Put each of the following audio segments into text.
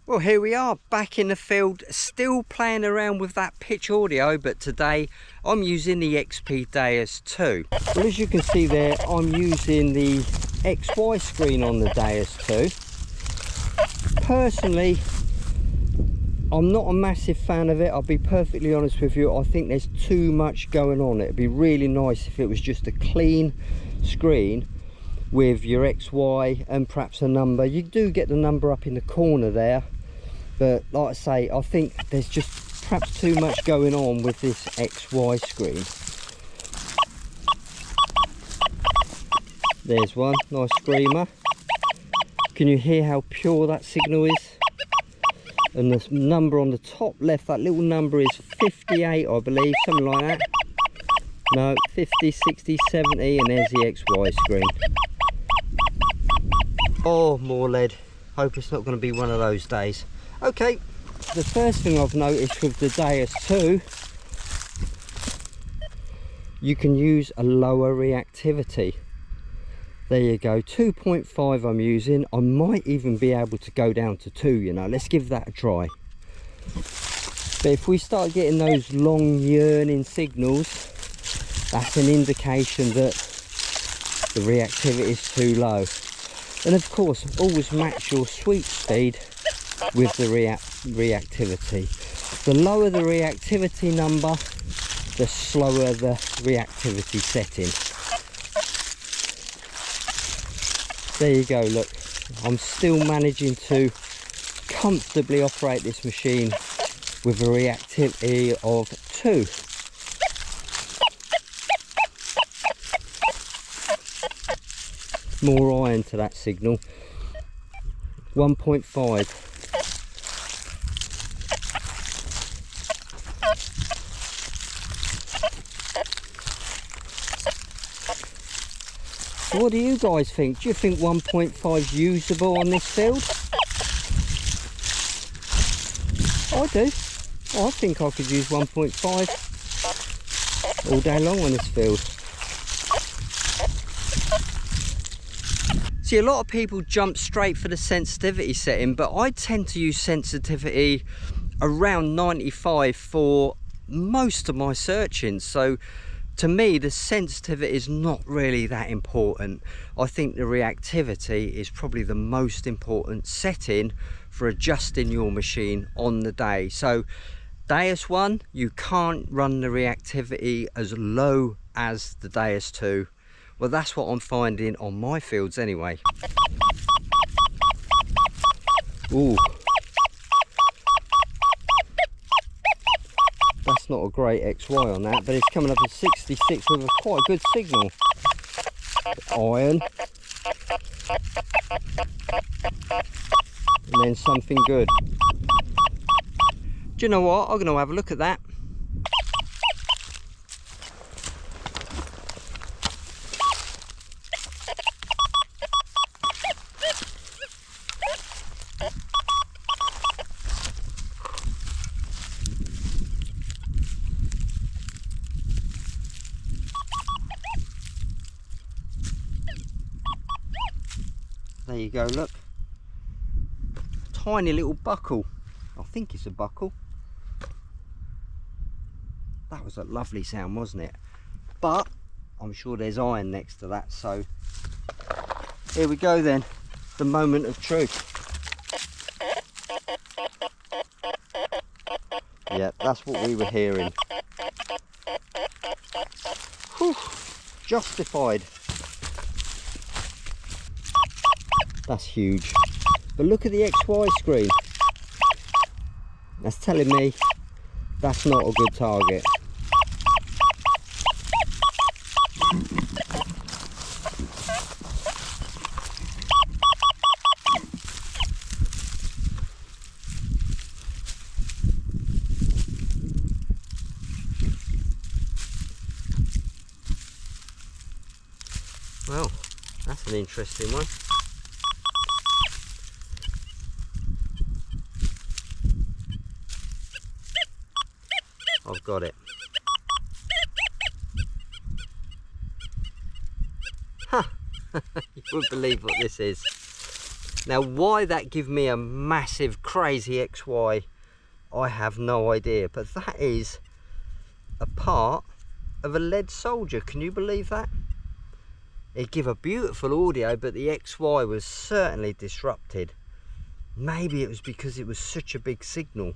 Well, here we are back in the field, still playing around with that pitch audio, but today I'm using the XP Deus 2. Well, as you can see there, I'm using the XY screen on the Deus 2. Personally, I'm not a massive fan of it, I'll be perfectly honest with you. I think there's too much going on. It'd be really nice if it was just a clean screen with your XY and perhaps a number. You do get the number up in the corner there, but like I say, I think there's just perhaps too much going on with this XY screen. There's one, nice screamer. Can you hear how pure that signal is? And the number on the top left, that little number is 58, I believe, something like that. No, 50, 60, 70, and there's the XY screen. Oh, more lead. Hope it's not going to be one of those days. Okay, the first thing I've noticed with the Deus 2, you can use a lower reactivity. There you go, 2.5 I'm using. I might even be able to go down to 2, you know. Let's give that a try. But if we start getting those long yearning signals, that's an indication that the reactivity is too low. And of course, always match your sweep speed with the reactivity. The lower the reactivity number, the slower the reactivity setting. There you go, look, I'm still managing to comfortably operate this machine with a reactivity of 2. More iron to that signal. 1.5. What do you guys think? Do you think 1.5 is usable on this field? I do. I think I could use 1.5 all day long on this field. See, a lot of people jump straight for the sensitivity setting, but I tend to use sensitivity around 95 for most of my searching. So to me, the sensitivity is not really that important. I think the reactivity is probably the most important setting for adjusting your machine on the day. So Deus 1, you can't run the reactivity as low as the Deus 2. Well, that's what I'm finding on my fields anyway. Ooh. That's not a great XY on that, but it's coming up at 66 with a quite good signal. Iron. And then something good. Do you know what? I'm going to have a look at that. There you go, look. Tiny little buckle. I think it's a buckle. That was a lovely sound, wasn't it? But I'm sure there's iron next to that, so here we go then. The moment of truth. Yeah, that's what we were hearing. Whew, justified. That's huge. But look at the XY screen. That's telling me that's not a good target. Well, that's an interesting one. I've got it. Ha! You wouldn't believe what this is. Now, why that give me a massive crazy XY, I have no idea, but that is a part of a lead soldier. Can you believe that? It give a beautiful audio, but the XY was certainly disrupted. Maybe it was because it was such a big signal.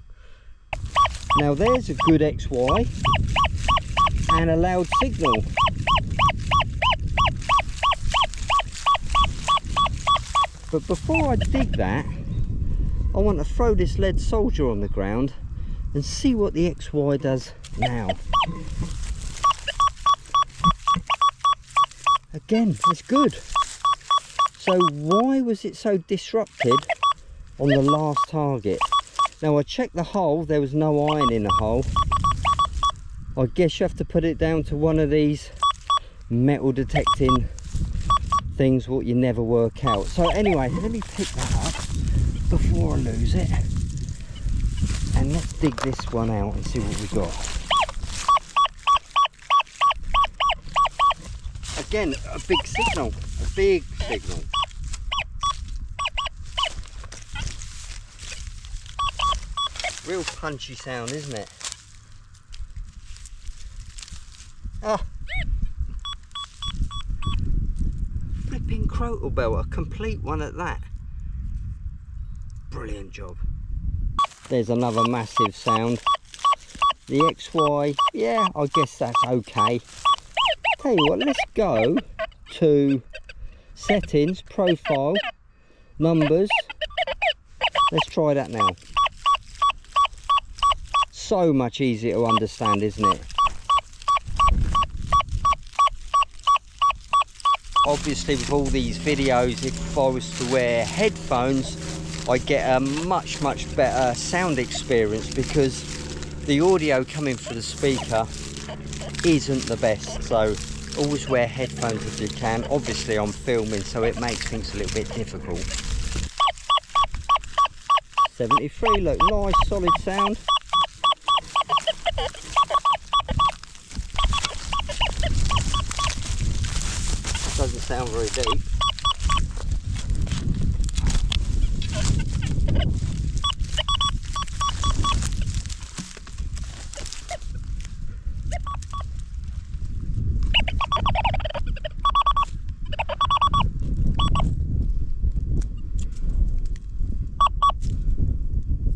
Now there's a good XY and a loud signal. But before I dig that, I want to throw this lead soldier on the ground and see what the XY does now. Again, it's good. So why was it so disrupted on the last target? Now I checked the hole, there was no iron in the hole. I guess you have to put it down to one of these metal detecting things what you never work out. So anyway, let me pick that up before I lose it, and let's dig this one out and see what we got. Again, a big signal, a big signal. Real punchy sound, isn't it? Ah, flipping crotal bell, a complete one at that. Brilliant job. There's another massive sound. The XY, yeah, I guess that's okay. Tell you what, let's go to settings, profile, numbers. Let's try that now. So much easier to understand, isn't it? Obviously with all these videos, if I was to wear headphones, I get a much better sound experience because the audio coming through the speaker isn't the best. So always wear headphones if you can. Obviously I'm filming, so it makes things a little bit difficult. 73, look, nice solid sound. Doesn't sound very deep.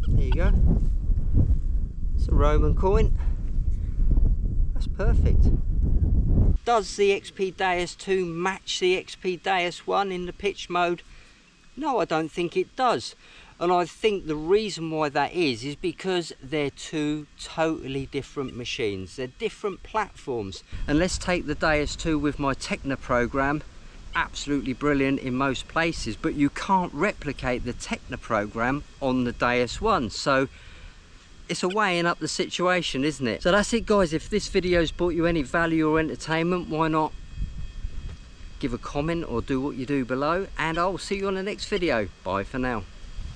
There you go. It's a Roman coin. That's perfect. Does the XP Deus 2 match the XP Deus 1 in the pitch mode? No, I don't think it does. And I think the reason why that is because they're two totally different machines. They're different platforms. And let's take the Deus 2 with my Techno program. Absolutely brilliant in most places, but you can't replicate the Techno program on the Deus 1. So it's a weighing up the situation, isn't it? So that's it, guys. If this video's brought you any value or entertainment, why not give a comment or do what you do below, and I'll see you on the next video. Bye for now.